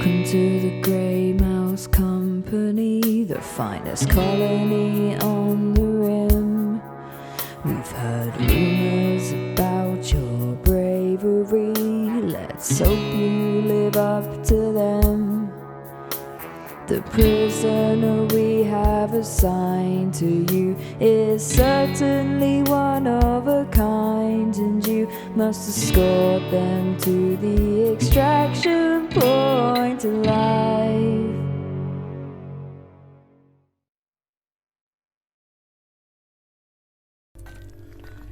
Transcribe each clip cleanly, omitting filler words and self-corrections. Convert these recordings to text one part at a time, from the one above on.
Welcome to the Grey Mouse Company, the finest colony on the rim. We've heard rumors about your bravery. Let's hope you live up to them. The prisoner we have assigned to you is certainly one of a kind, and you must escort them to the extraction point alive.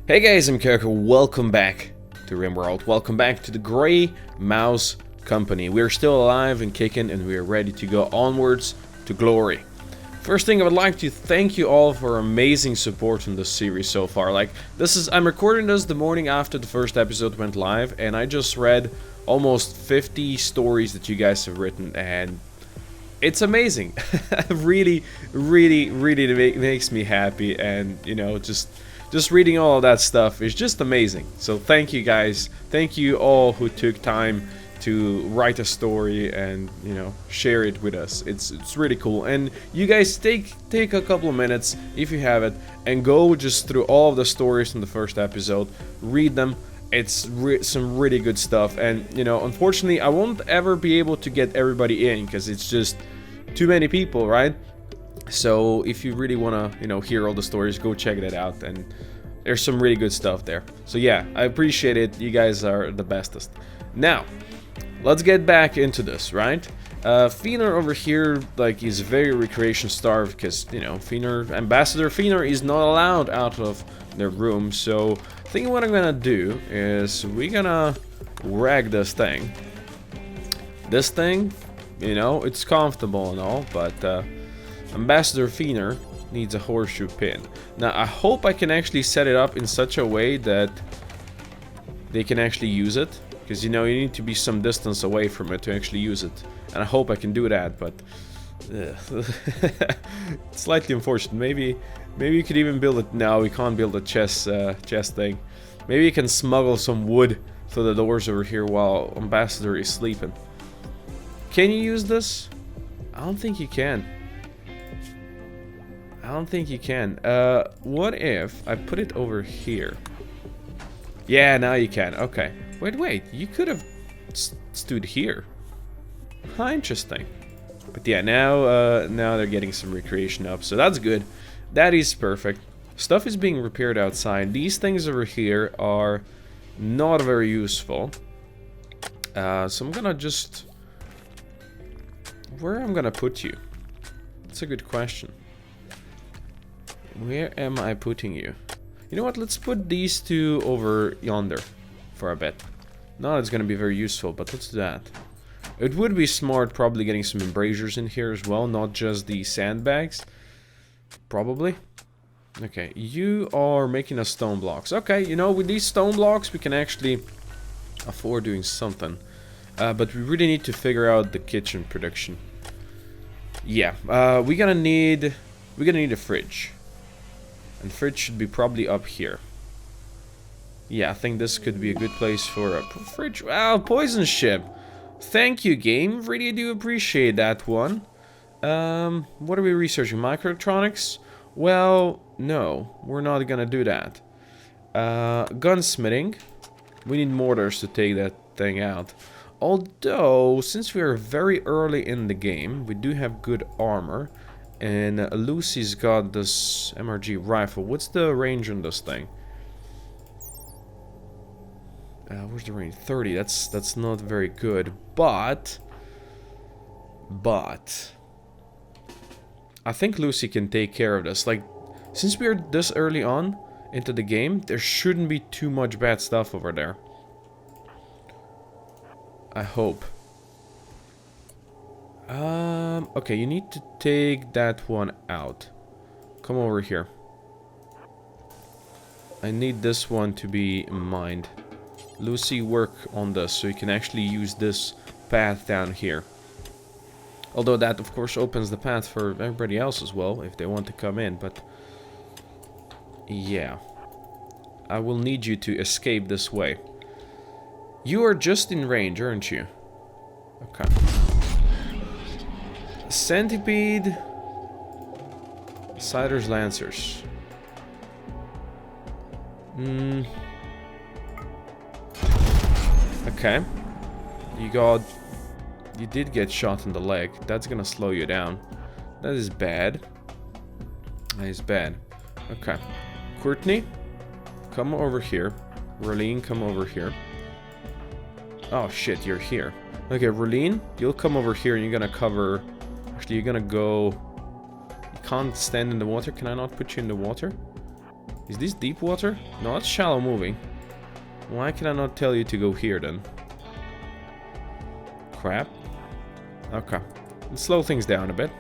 Hey guys, I'm Koko. Welcome back to RimWorld. Welcome back to the Grey Mouse Company. We're still alive and kicking, and we're ready to go onwards to glory. First thing, I would like to thank you all for amazing support in this series so far. I'm recording this the morning after the first episode went live, and I just read almost 50 stories that you guys have written, and it's amazing. really makes me happy, and you know, just reading all of that stuff is just amazing. So thank you guys. Thank you all who took time to write a story and, you know, share it with us. It's really cool. And you guys take a couple of minutes, if you have it, and go just through all of the stories from the first episode. Read them. It's some really good stuff. And, you know, unfortunately, I won't ever be able to get everybody in because it's just too many people, right? So if you really want to, you know, hear all the stories, go check it out, and there's some really good stuff there. So yeah, I appreciate it. You guys are the bestest. Now, let's get back into this, right? Feener over here, like, is very recreation starved because, you know, Ambassador Feener is not allowed out of their room. So I think what I'm gonna do is we're gonna rag this thing. This thing, you know, it's comfortable and all, but Ambassador Feener needs a horseshoe pin. Now, I hope I can actually set it up in such a way that they can actually use it. Because, you know, you need to be some distance away from it to actually use it. And I hope I can do that, but it's slightly unfortunate. Maybe you could even build it. No, we can't build a chest thing. Maybe you can smuggle some wood through the doors over here while Ambassador is sleeping. Can you use this? I don't think you can. What if I put it over here? Yeah, now you can. Okay. Wait. You could have stood here. Huh, interesting. But yeah, now they're getting some recreation up, so that's good. That is perfect. Stuff is being repaired outside. These things over here are not very useful. So I'm gonna just... Where am I gonna put you? That's a good question. Where am I putting you? You know what, let's put these two over yonder for a bit. Not that it's gonna be very useful, but let's do that. It would be smart probably getting some embrasures in here as well, not just the sandbags. Probably. Okay, you are making us stone blocks. Okay, you know, with these stone blocks we can actually afford doing something. But we really need to figure out the kitchen production. Yeah, we're gonna need a fridge. And the fridge should be probably up here. Yeah, I think this could be a good place for a fridge. Wow, poison ship. Thank you, game. Really do appreciate that one. What are we researching? Microelectronics? Well, no. We're not gonna do that. Gunsmithing. We need mortars to take that thing out. Although, since we are very early in the game, we do have good armor. And Lucy's got this MRG rifle. What's the range on this thing? Where's the range? 30. That's not very good. But I think Lucy can take care of this. Like, since we're this early on into the game, there shouldn't be too much bad stuff over there. I hope. Okay, you need to take that one out. Come over here. I need this one to be mined. Lucy, work on this so you can actually use this path down here. Although that, of course, opens the path for everybody else as well, if they want to come in, but... yeah. I will need you to escape this way. You are just in range, aren't you? Okay. Centipede. Cider's Lancers. Okay. You did get shot in the leg. That's gonna slow you down. That is bad. That is bad. Okay. Courtney, come over here. Rolene, come over here. Oh shit, you're here. Okay, Rolene, you'll come over here and you're gonna cover... Actually, you're gonna go... You can't stand in the water. Can I not put you in the water? Is this deep water? No, it's shallow moving. Why can I not tell you to go here then? Crap. Okay. Let's slow things down a bit.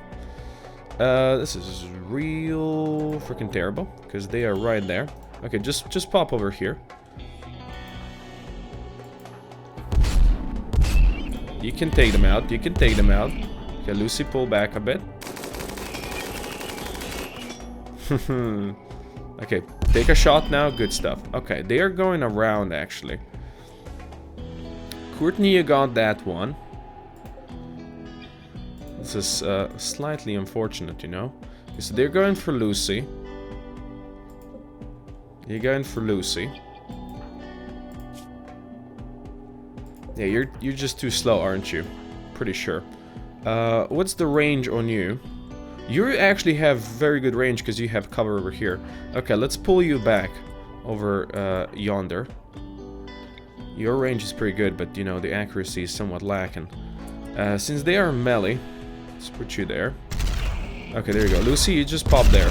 This is real freaking terrible, because they are right there. Okay, just pop over here. You can take them out. You can take them out. Okay, Lucy, pull back a bit. Okay, take a shot now. Good stuff. Okay, they are going around, actually. Courtney, you got that one. This is slightly unfortunate, you know. Okay, so they're going for Lucy. You're going for Lucy. Yeah, you're just too slow, aren't you? Pretty sure. What's the range on you? You actually have very good range because you have cover over here. Okay, let's pull you back over yonder. Your range is pretty good, but you know, the accuracy is somewhat lacking. Since they are melee, let's put you there. Okay, there you go. Lucy, you just pop there.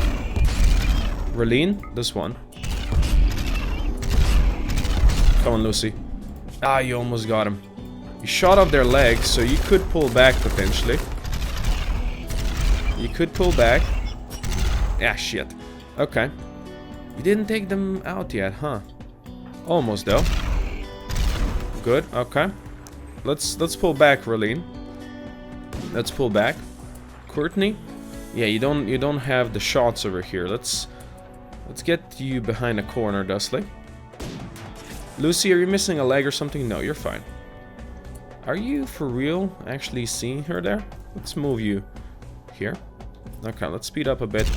Rolene, this one. Come on, Lucy. Ah, you almost got him. You shot off their legs, so you could pull back potentially. You could pull back. Ah, shit. Okay. You didn't take them out yet, huh? Almost, though. Good, okay. Let's pull back, Rolene. Let's pull back. Courtney? Yeah, you don't have the shots over here. Let's get you behind a corner, Dustley. Lucy, are you missing a leg or something? No, you're fine. Are you for real actually seeing her there? Let's move you here. Okay, let's speed up a bit.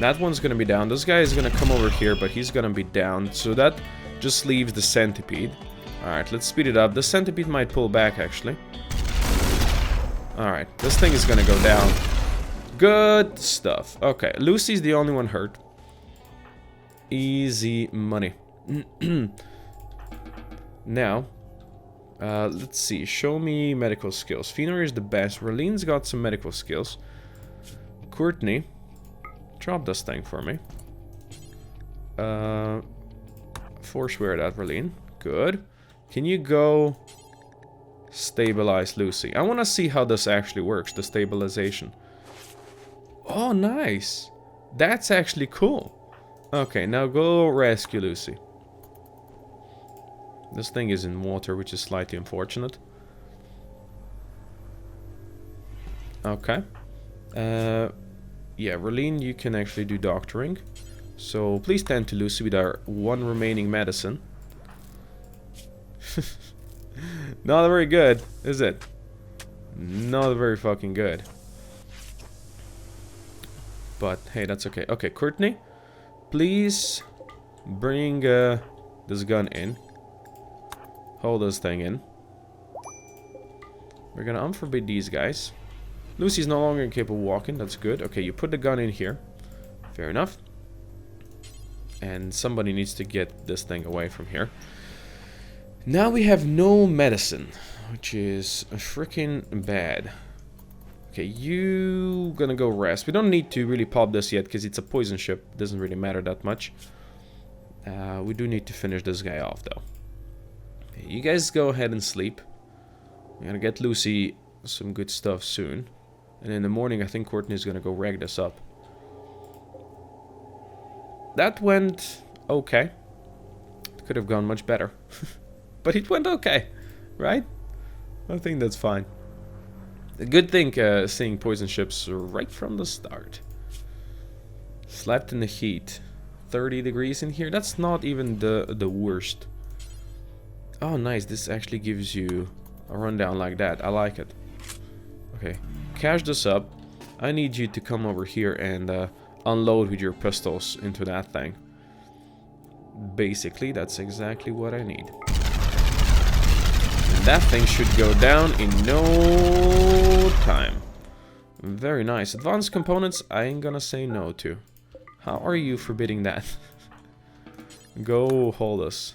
That one's gonna be down. This guy is gonna come over here, but he's gonna be down. So that just leaves the centipede. Alright, let's speed it up. The centipede might pull back, actually. Alright, this thing is gonna go down. Good stuff. Okay, Lucy's the only one hurt. Easy money. Now, let's see. Show me medical skills. Fenor is the best. Rolene's got some medical skills. Courtney, drop this thing for me. Force wear that, Rolene. Good. Can you go stabilize Lucy? I want to see how this actually works, the stabilization. Oh, nice. That's actually cool. Okay, now go rescue Lucy. This thing is in water, which is slightly unfortunate. Okay. Yeah, Rolene, you can actually do doctoring. So please tend to Lucy with our one remaining medicine. Not very good, is it? Not very fucking good. But hey, that's okay. Okay, Courtney, please bring this gun in. Hold this thing in. We're gonna unforbid these guys. Lucy's no longer incapable of walking. That's good. Okay, you put the gun in here. Fair enough. And somebody needs to get this thing away from here. Now we have no medicine, which is freaking bad. Okay, you gonna go rest. We don't need to really pop this yet because it's a poison ship. Doesn't really matter that much. We do need to finish this guy off though. Okay, you guys go ahead and sleep. We're gonna get Lucy some good stuff soon. And in the morning I think Courtney's gonna go rag this up. That went okay. It could have gone much better. But it went okay, right? I think that's fine. A good thing seeing poison ships right from the start. Slept in the heat. 30 degrees in here. That's not even the worst. Oh, nice. This actually gives you a rundown like that. I like it. Okay. cache this up. I need you to come over here and unload with your pistols into that thing. Basically, that's exactly what I need. And that thing should go down in no time. Very nice. Advanced components, I ain't gonna say no to. How are you forbidding that? Go hold us.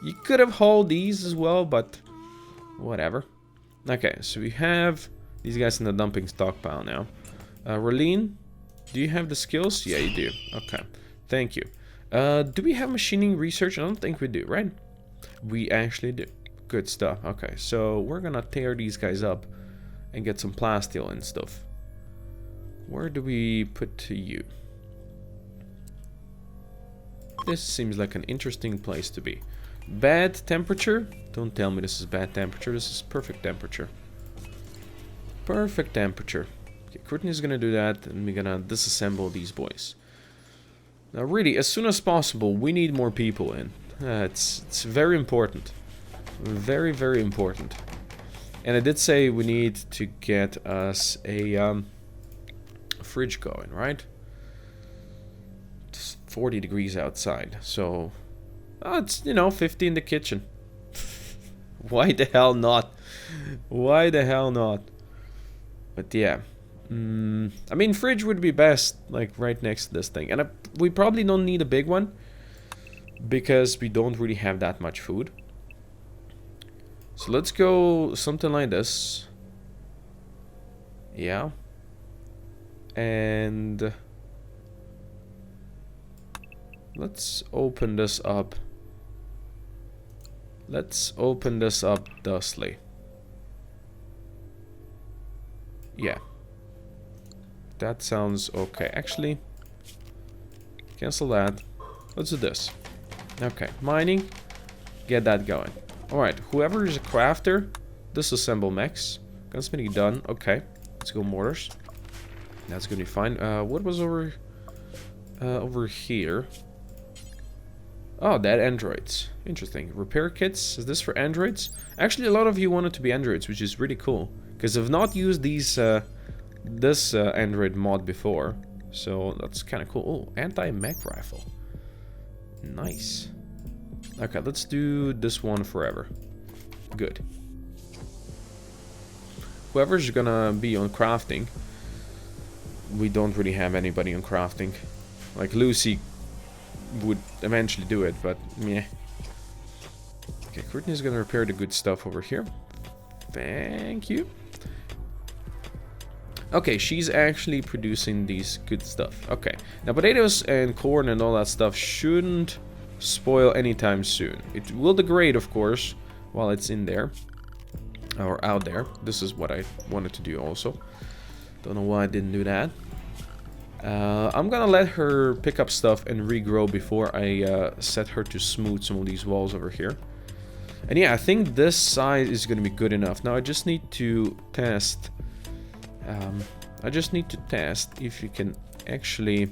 You could have hauled these as well, but whatever. Okay, so we have these guys in the dumping stockpile now. Raleen, do you have the skills? Yeah, you do. Okay, thank you. Do we have machining research? I don't think we do, right? We actually do. Good stuff. Okay, so we're gonna tear these guys up and get some plasteel and stuff. Where do we put you? This seems like an interesting place to be. Bad temperature? Don't tell me this is bad temperature. This is perfect temperature. Perfect temperature. Okay, Courtney's gonna do that, and we're gonna disassemble these boys. Now, really, as soon as possible, we need more people in. It's very important. Very, very important. And I did say we need to get us a fridge going, right? It's 40 degrees outside, so it's, you know, 50 in the kitchen. Why the hell not? Why the hell not? But yeah, I mean, fridge would be best, like right next to this thing. And we probably don't need a big one because we don't really have that much food. So let's go something like this. Yeah. And let's open this up. Let's open this up thusly. Yeah. That sounds okay. Actually, cancel that. Let's do this. Okay, mining. Get that going. Alright, whoever is a crafter, disassemble MECHS. Gunsmithing done. Okay, let's go mortars. That's gonna be fine. What was over here? Oh, dead androids. Interesting. Repair kits. Is this for androids? Actually, a lot of you want it to be androids, which is really cool. Because I've not used these this android mod before. So that's kind of cool. Oh, anti-mech rifle. Nice. Okay, let's do this one forever. Good. Whoever's gonna be on crafting. We don't really have anybody on crafting. Like Lucy would eventually do it, but meh. Okay, Courtney's gonna repair the good stuff over here. Thank you. Okay, she's actually producing these good stuff. Okay, now potatoes and corn and all that stuff shouldn't spoil anytime soon. It will degrade, of course, while it's in there or out there. This is what I wanted to do also. Don't know why I didn't do that. I'm gonna let her pick up stuff and regrow before I set her to smooth some of these walls over here. And yeah, I think this size is gonna be good enough. Now I just need to test. If you can actually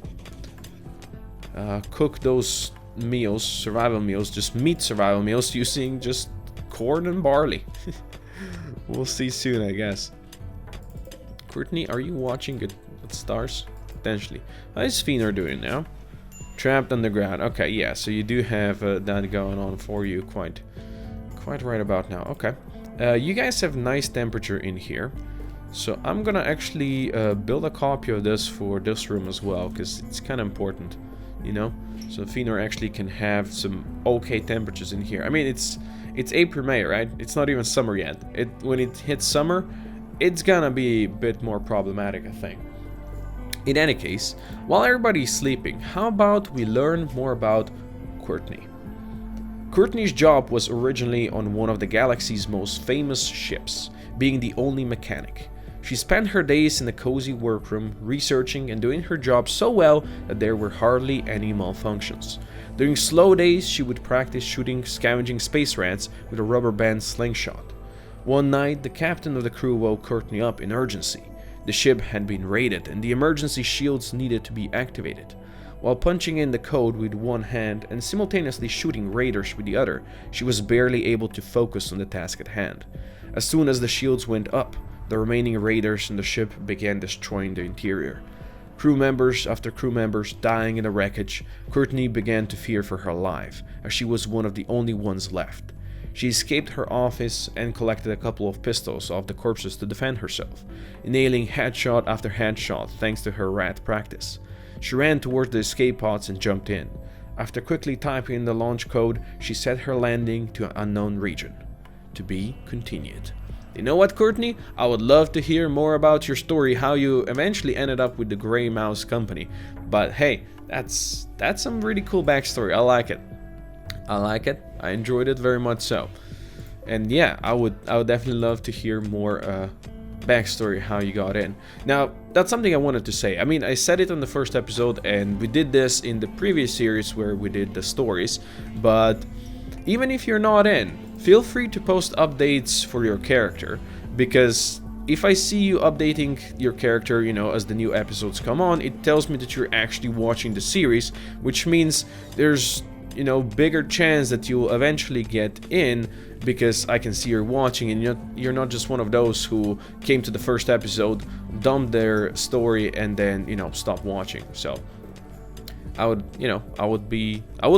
cook those meals, survival meals, just meat survival meals, using just corn and barley. We'll see soon, I guess. Courtney, are you watching at stars? Potentially. How's Feener doing now? Trapped underground. Okay, yeah, so you do have that going on for you quite right about now. Okay. You guys have nice temperature in here. So I'm gonna actually build a copy of this for this room as well, because it's kind of important, you know? So Feener actually can have some okay temperatures in here. I mean, it's April, May, right? It's not even summer yet. When it hits summer, it's gonna be a bit more problematic, I think. In any case, while everybody's sleeping, how about we learn more about Courtney? Courtney's job was originally on one of the galaxy's most famous ships, being the only mechanic. She spent her days in the cozy workroom, researching and doing her job so well that there were hardly any malfunctions. During slow days, she would practice shooting scavenging space rats with a rubber band slingshot. One night, the captain of the crew woke Courtney up in urgency. The ship had been raided and the emergency shields needed to be activated. While punching in the code with one hand and simultaneously shooting raiders with the other, she was barely able to focus on the task at hand. As soon as the shields went up, the remaining raiders in the ship began destroying the interior. Crew members after crew members dying in the wreckage, Courtney began to fear for her life, as she was one of the only ones left. She escaped her office and collected a couple of pistols off the corpses to defend herself, nailing headshot after headshot thanks to her rat practice. She ran towards the escape pods and jumped in. After quickly typing in the launch code, she set her landing to an unknown region. To be continued. You know what, Courtney? I would love to hear more about your story, how you eventually ended up with the Grey Mouse Company. But hey, that's some really cool backstory. I like it. I enjoyed it very much so. And yeah, I would definitely love to hear more backstory, how you got in. Now, that's something I wanted to say. I mean, I said it on the first episode, and we did this in the previous series where we did the stories. But even if you're not in, feel free to post updates for your character, because if I see you updating your character, you know, as the new episodes come on, it tells me that you're actually watching the series, which means there's, you know, bigger chance that you'll eventually get in, because I can see you're watching and you're not just one of those who came to the first episode, dumped their story, and then, you know, stopped watching. So I would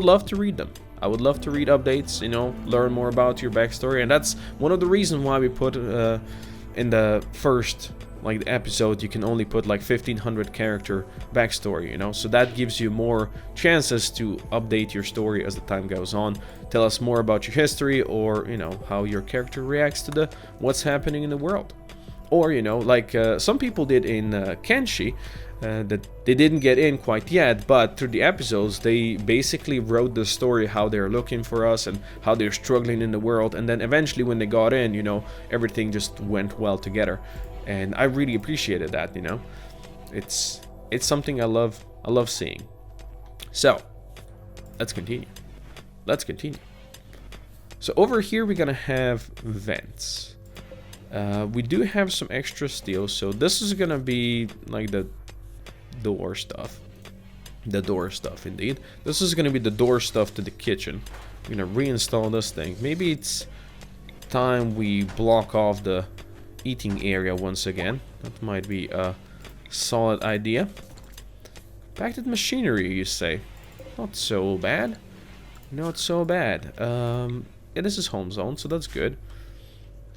love to read them. I would love to read updates, you know, learn more about your backstory, and that's one of the reasons why we put in the first episode you can only put 1500 character backstory, you know, so that gives you more chances to update your story as the time goes on. Tell us more about your history, or you know, how your character reacts to what's happening in the world, or you know, some people did in Kenshi. That they didn't get in quite yet, but through the episodes they basically wrote the story, how they're looking for us and how they're struggling in the world, and then eventually when they got in, you know, everything just went well together, and I really appreciated that. You know, it's something I love seeing. So let's continue. So over here we're gonna have vents. We do have some extra steel, so this is gonna be the door stuff. The door stuff, indeed. This is gonna be the door stuff to the kitchen. I'm gonna reinstall this thing. Maybe it's time we block off the eating area once again. That might be a solid idea. Compacted machinery, you say? Not so bad. Not so bad. Yeah, this is home zone, so that's good.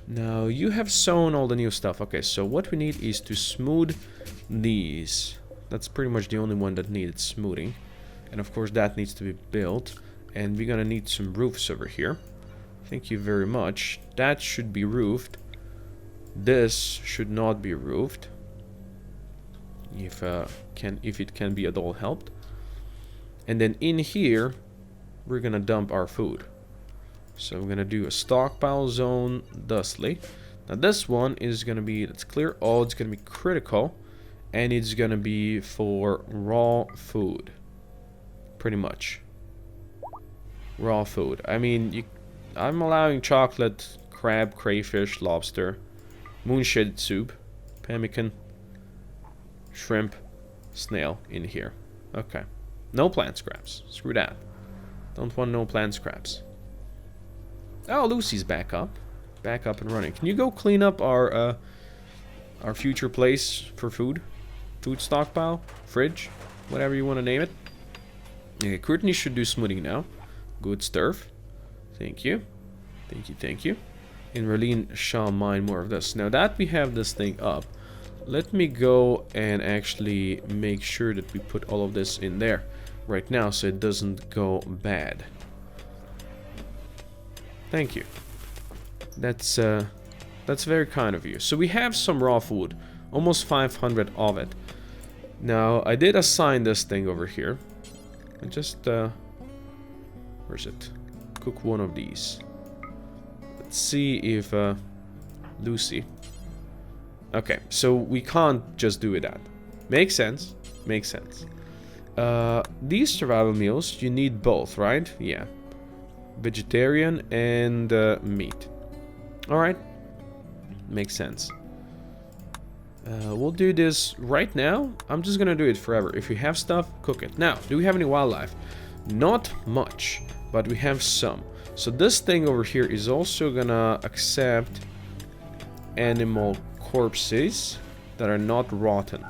Now, you have sewn all the new stuff. Okay, so what we need is to smooth these. That's pretty much the only one that needed smoothing. And of course that needs to be built. And we're gonna need some roofs over here. Thank you very much. That should be roofed. This should not be roofed. If it can be at all helped. And then in here, we're gonna dump our food. So we're gonna do a stockpile zone thusly. Now this one is gonna be, let's clear all, it's gonna be critical, and it's gonna be for raw food. Pretty much. Raw food. I mean, I'm allowing chocolate, crab, crayfish, lobster, moonshade soup, pemmican, shrimp, snail in here. Okay. No plant scraps. Screw that. Don't want no plant scraps. Oh, Lucy's back up and running. Can you go clean up our future place for food? Food stockpile? Fridge? Whatever you want to name it. Okay, Courtney should do smoothing now. Good stuff. Thank you. Thank you. And Raleen shall mine more of this. Now that we have this thing up, let me go and actually make sure that we put all of this in there right now so it doesn't go bad. Thank you. That's very kind of you. So we have some raw food, almost 500 of it. Now I did assign this thing over here. I just where's it? Cook one of these. Let's see if Lucy. Okay, so we can't just do that. Makes sense. These survival meals, you need both, right? Yeah. Vegetarian and meat. Alright. Makes sense. We'll do this right now. I'm just gonna do it forever. If you have stuff, cook it. Now, do we have any wildlife? Not much, but we have some. So this thing over here is also gonna accept animal corpses that are not rotten.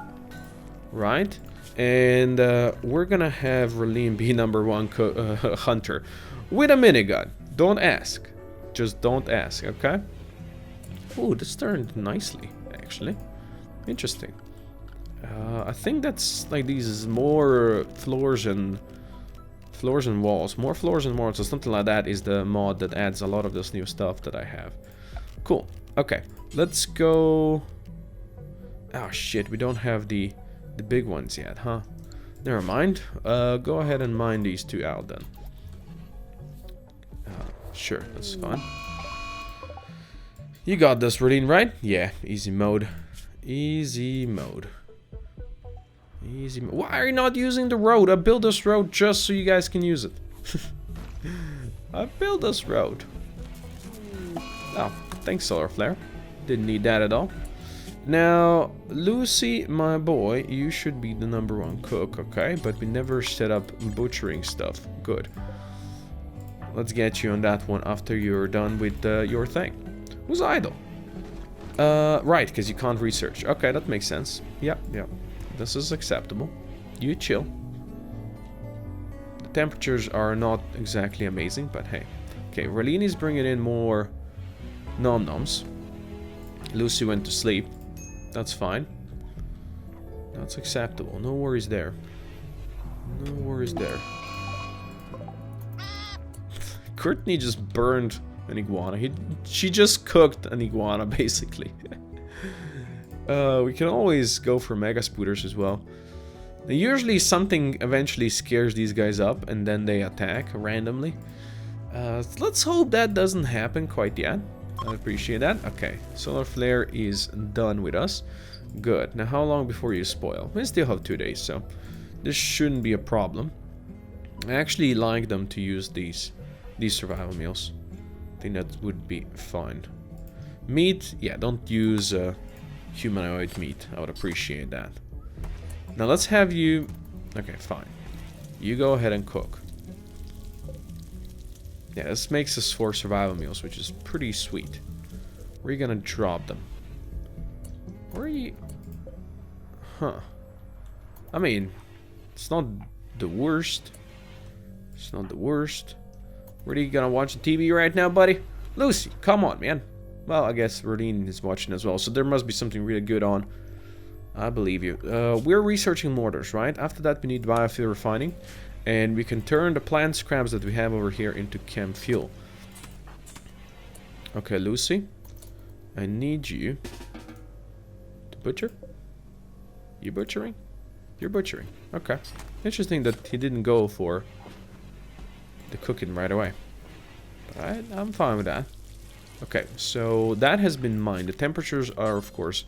Right? And we're gonna have Raleen be #1 hunter with a minigun. Don't ask. Just don't ask, okay? Ooh, this turned nicely, actually. Interesting. I think that's like these more floors and walls. More floors and walls or something like that is the mod that adds a lot of this new stuff that I have. Cool. Okay, let's go. Oh shit, we don't have the big ones yet, huh? Never mind. Go ahead and mine these two out then. Sure, that's fine. You got this, Raleen, right? Yeah, easy mode. Easy mode. Easy mode. Why are you not using the road? I built this road just so you guys can use it. I built this road. Oh, thanks, Solar Flare. Didn't need that at all. Now, Lucy, my boy, you should be the #1 cook, okay? But we never set up butchering stuff. Good. Let's get you on that one after you're done with your thing. Who's idle? Right, because you can't research. Okay, that makes sense. Yep. This is acceptable. You chill. The temperatures are not exactly amazing, but hey. Okay, Raleen is bringing in more nom-noms. Lucy went to sleep. That's fine. That's acceptable. No worries there. No worries there. Courtney just burned an iguana. She just cooked an iguana, basically. We can always go for mega spooters as well. Now, usually something eventually scares these guys up and then they attack randomly. Let's hope that doesn't happen quite yet. I appreciate that. Okay, Solar Flare is done with us. Good. Now, how long before you spoil? We still have 2 days, so this shouldn't be a problem. I actually like them to use these survival meals. I think that would be fine. Meat, yeah, don't use humanoid meat. I would appreciate that. Now let's have you... Okay, fine. You go ahead and cook. Yeah, this makes us 4 survival meals, which is pretty sweet. Where are you gonna drop them? Where are you... Huh. I mean, it's not the worst. It's not the worst. Where are you gonna watch the TV right now, buddy? Lucy, come on, man. Well, I guess Raleen is watching as well, so there must be something really good on. I believe you. We're researching mortars, right? After that, we need biofuel refining. And we can turn the plant scraps that we have over here into chem fuel. Okay, Lucy. I need you to butcher. You butchering? You're butchering. Okay. Interesting that he didn't go for the cooking right away. Alright, I'm fine with that. Okay, so that has been mined. The temperatures are, of course,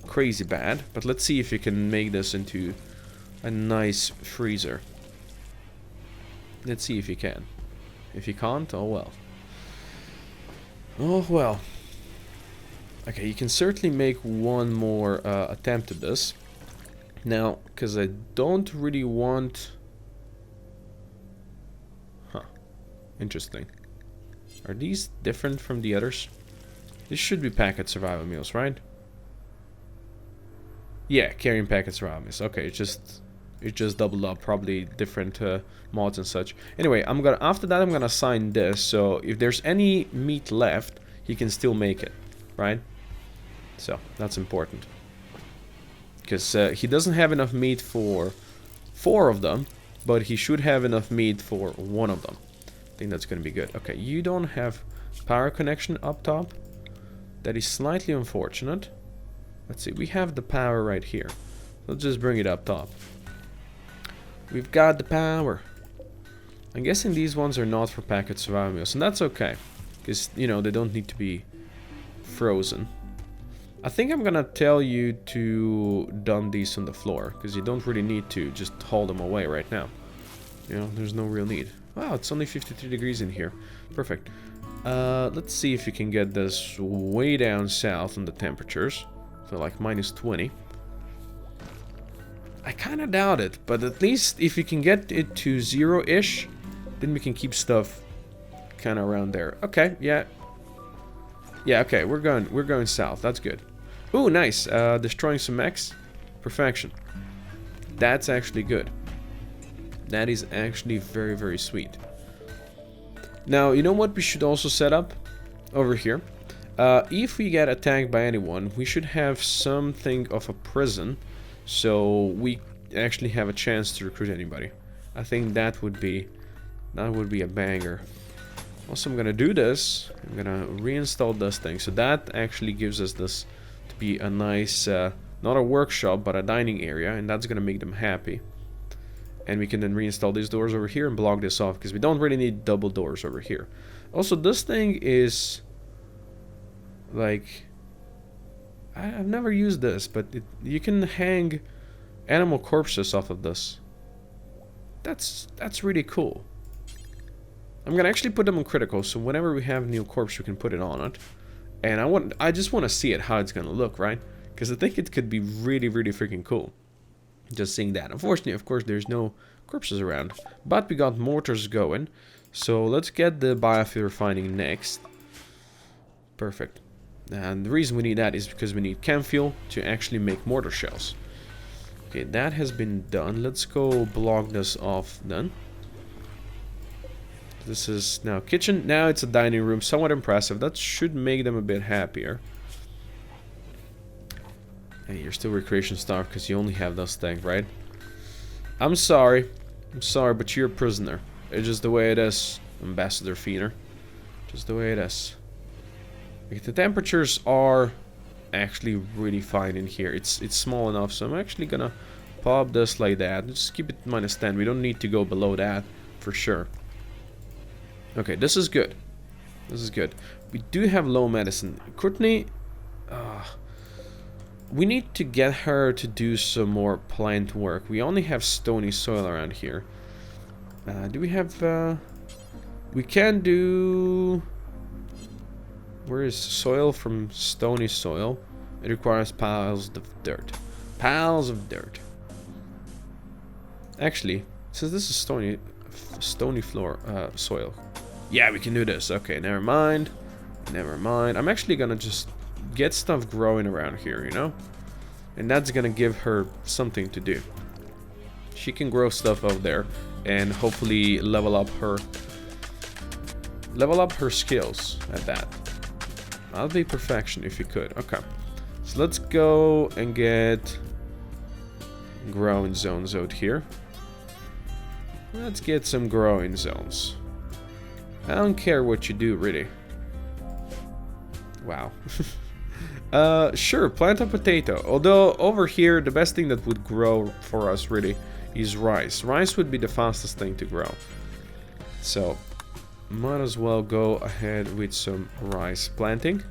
crazy bad. But let's see if you can make this into a nice freezer. Let's see if you can. If you can't, oh well. Oh well. Okay, you can certainly make one more attempt at this. Now, because I don't really want... Huh. Interesting. Are these different from the others? This should be packet survival meals, right? Yeah, carrying packet survival meals. Okay, it just doubled up, probably different mods and such. Anyway, after that I'm gonna assign this, so if there's any meat left, he can still make it, right? So that's important, because he doesn't have enough meat for 4 of them, but he should have enough meat for 1 of them. I think that's gonna be good. Okay, you don't have power connection up top. That is slightly unfortunate. Let's see, we have the power right here. Let's just bring it up top. We've got the power. I'm guessing these ones are not for packet survival meals, and that's okay, because, you know, they don't need to be frozen. I think I'm gonna tell you to dump these on the floor, because you don't really need to just haul them away right now. You know, there's no real need. Wow, it's only 53 degrees in here. Perfect. Let's see if you can get this way down south on the temperatures. So like -20. I kind of doubt it, but at least if you can get it to 0-ish, then we can keep stuff kind of around there. Okay, yeah. Yeah, okay, we're going south. That's good. Ooh, nice. Destroying some mechs. Perfection. That's actually good. That is actually very, very sweet. Now, you know what we should also set up over here? If we get attacked by anyone, we should have something of a prison, so we actually have a chance to recruit anybody. I think that would be a banger. Also, I'm gonna do this. I'm gonna reinstall this thing, so that actually gives us this to be a nice, not a workshop, but a dining area, and that's gonna make them happy. And we can then reinstall these doors over here and block this off, because we don't really need double doors over here. Also, this thing is like, I've never used this, but you can hang animal corpses off of this. That's really cool. I'm gonna actually put them on critical, so whenever we have a new corpse, we can put it on it. And I just want to see it, how it's gonna look, right? Because I think it could be really, really freaking cool. Just seeing that. Unfortunately, of course, there's no corpses around, but we got mortars going. So let's get the biofuel refining next. Perfect. And the reason we need that is because we need chem fuel to actually make mortar shells. Okay, that has been done. Let's go block this off then. This is now kitchen. Now it's a dining room. Somewhat impressive. That should make them a bit happier. Hey, you're still recreation staff because you only have this thing, right? I'm sorry, but you're a prisoner. It's just the way it is, Ambassador Feeder. Just the way it is. Like, the temperatures are actually really fine in here. It's small enough, so I'm actually gonna pop this like that. Just keep it -10. We don't need to go below that for sure. Okay, this is good. This is good. We do have low medicine. Courtney, we need to get her to do some more plant work. We only have stony soil around here. Do we have... we can do... Where is soil from stony soil? It requires piles of dirt. Piles of dirt. Actually, since this is stony floor soil. Yeah, we can do this. Okay, never mind. Never mind. I'm actually gonna just get stuff growing around here, you know? And that's gonna give her something to do. She can grow stuff out there and hopefully level up her skills at that. That'll be perfection if you could. Okay. So let's go and get growing zones out here. Let's get some growing zones. I don't care what you do, really. Wow. Sure, plant a potato. Although, over here, the best thing that would grow for us, really, is rice. Rice would be the fastest thing to grow. So, might as well go ahead with some rice planting.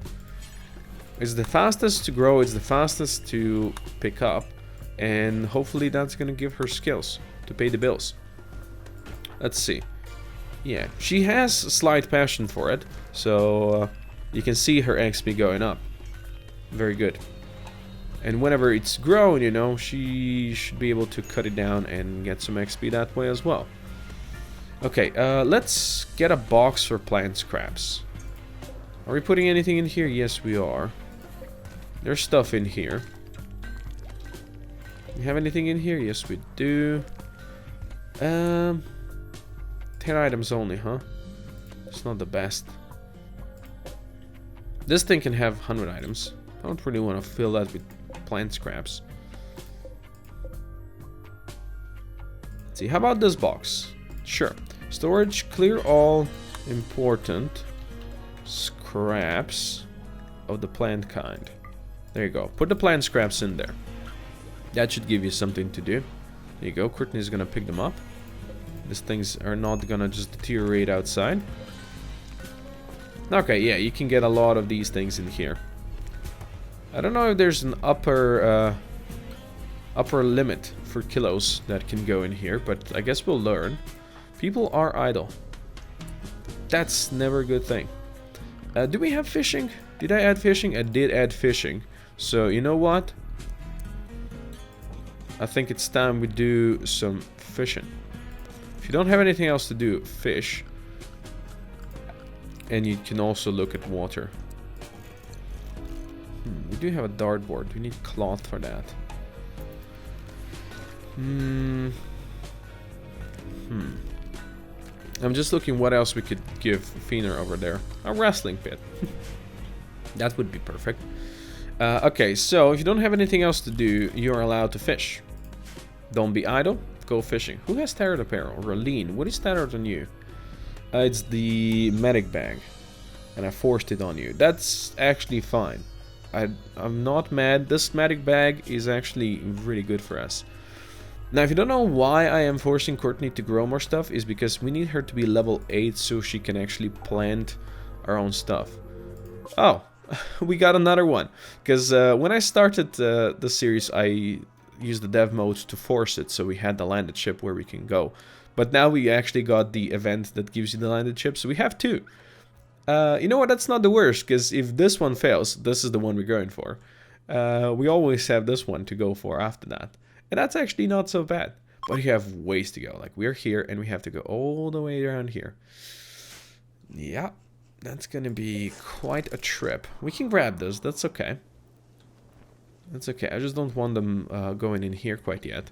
It's the fastest to grow, it's the fastest to pick up. And hopefully that's gonna give her skills to pay the bills. Let's see. Yeah, she has a slight passion for it, so you can see her XP going up. Very good. And whenever it's grown, you know, she should be able to cut it down and get some XP that way as well. Okay, let's get a box for plant scraps. Are we putting anything in here? Yes, we are. There's stuff in here. We have anything in here? Yes, we do. 10 items only, huh? It's not the best. This thing can have 100 items. I don't really want to fill that with plant scraps. Let's see, how about this box? Sure. Storage, clear all important scraps of the plant kind. There you go. Put the plant scraps in there. That should give you something to do. There you go. Courtney's gonna pick them up. These things are not gonna just deteriorate outside. Okay, yeah, you can get a lot of these things in here. I don't know if there's an upper limit for kilos that can go in here, but I guess we'll learn. People are idle. That's never a good thing. Do we have fishing? Did I add fishing? I did add fishing. So, you know what? I think it's time we do some fishing. If you don't have anything else to do, fish. And you can also look at water. We do have a dartboard. We need cloth for that. I'm just looking what else we could give Feener over there. A wrestling pit. That would be perfect. Okay, so if you don't have anything else to do, you're allowed to fish. Don't be idle. Go fishing. Who has tattered apparel? Raleen. What is tattered on you? It's the medic bag. And I forced it on you. That's actually fine. I'm not mad. This medic bag is actually really good for us. Now, if you don't know why I am forcing Courtney to grow more stuff, is because we need her to be level 8 so she can actually plant our own stuff. Oh, we got another one. Because when I started the series, I used the dev mode to force it, so we had the landed ship where we can go. But now we actually got the event that gives you the landed ship, so we have 2. You know what, that's not the worst, because if this one fails, this is the one we're going for. We always have this one to go for after that. And that's actually not so bad. But you have ways to go. Like, we're here, and we have to go all the way around here. Yeah, that's gonna be quite a trip. We can grab this, that's okay. That's okay, I just don't want them going in here quite yet.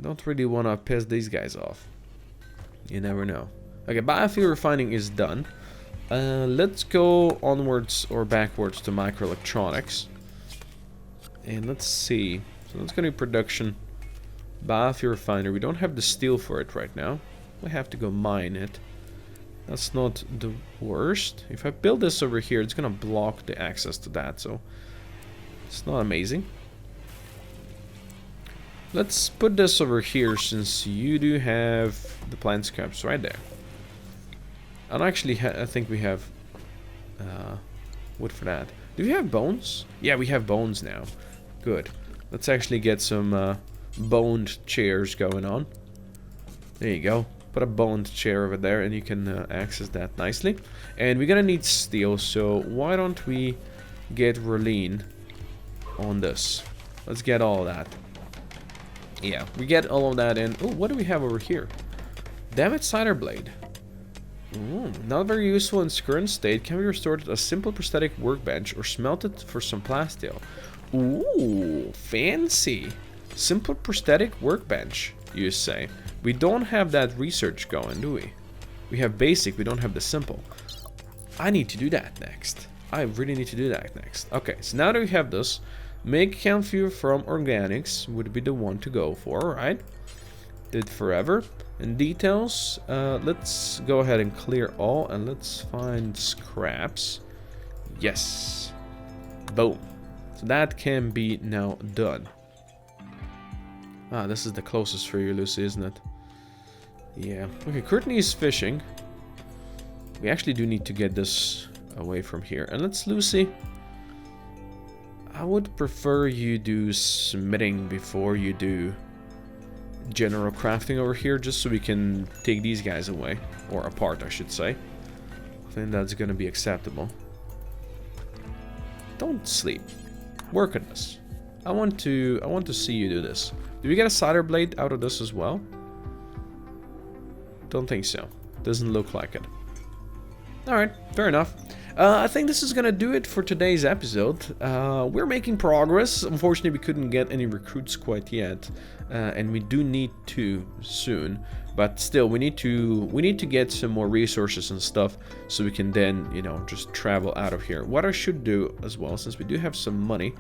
Don't really want to piss these guys off. You never know. Okay, biofuel refining is done. Let's go onwards or backwards to microelectronics. And let's see. So that's going to be production. Biofuel refinery. We don't have the steel for it right now. We have to go mine it. That's not the worst. If I build this over here, it's going to block the access to that. So it's not amazing. Let's put this over here since you do have the plant scraps right there. And actually, I think we have wood for that. Do we have bones? Yeah, we have bones now. Good. Let's actually get some boned chairs going on. There you go. Put a boned chair over there and you can access that nicely. And we're gonna need steel, so why don't we get Raleen on this? Let's get all of that. Yeah, we get all of that in. Oh, what do we have over here? Damaged cider blade. Ooh, not very useful in its current state. Can be restored to a simple prosthetic workbench or smelted for some plasteel. Ooh, fancy. Simple prosthetic workbench, you say. We don't have that research going, do we? We have basic, we don't have the simple. I need to do that next. I really need to do that next. Okay, so now that we have this, make campfire from organics would be the one to go for, right? Did forever. And details, let's go ahead and clear all and let's find scraps. Yes. Boom. So that can be now done. Ah, this is the closest for you, Lucy, isn't it? Yeah. Okay, Courtney is fishing. We actually do need to get this away from here. And let's, Lucy, I would prefer you do smithing before you do general crafting over here, just so we can take these guys away. Or apart, I should say. I think that's gonna be acceptable. Don't sleep. Work on this. I want to see you do this. Do we get a cider blade out of this as well? Don't think so. Doesn't look like it. Alright, fair enough. I think this is gonna do it for today's episode. We're making progress. Unfortunately, we couldn't get any recruits quite yet, and we do need to soon. But still, we need to get some more resources and stuff, so we can then, you know, just travel out of here. What I should do as well, since we do have some money,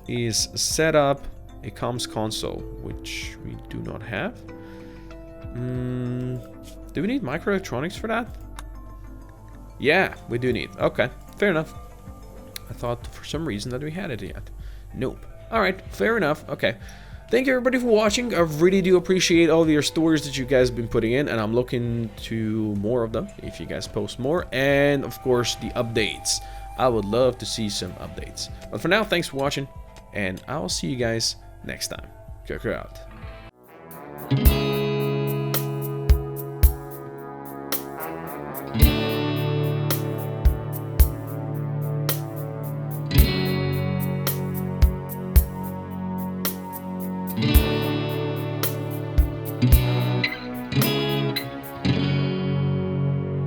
is set up a comms console, which we do not have. Do we need microelectronics for that? Yeah, we do need. Okay, fair enough. I thought for some reason that we had it yet. Nope. Alright, fair enough. Okay. Thank you everybody for watching. I really do appreciate all of your stories that you guys have been putting in, and I'm looking to more of them if you guys post more. And of course, the updates. I would love to see some updates. But for now, thanks for watching, and I'll see you guys next time. Koko out.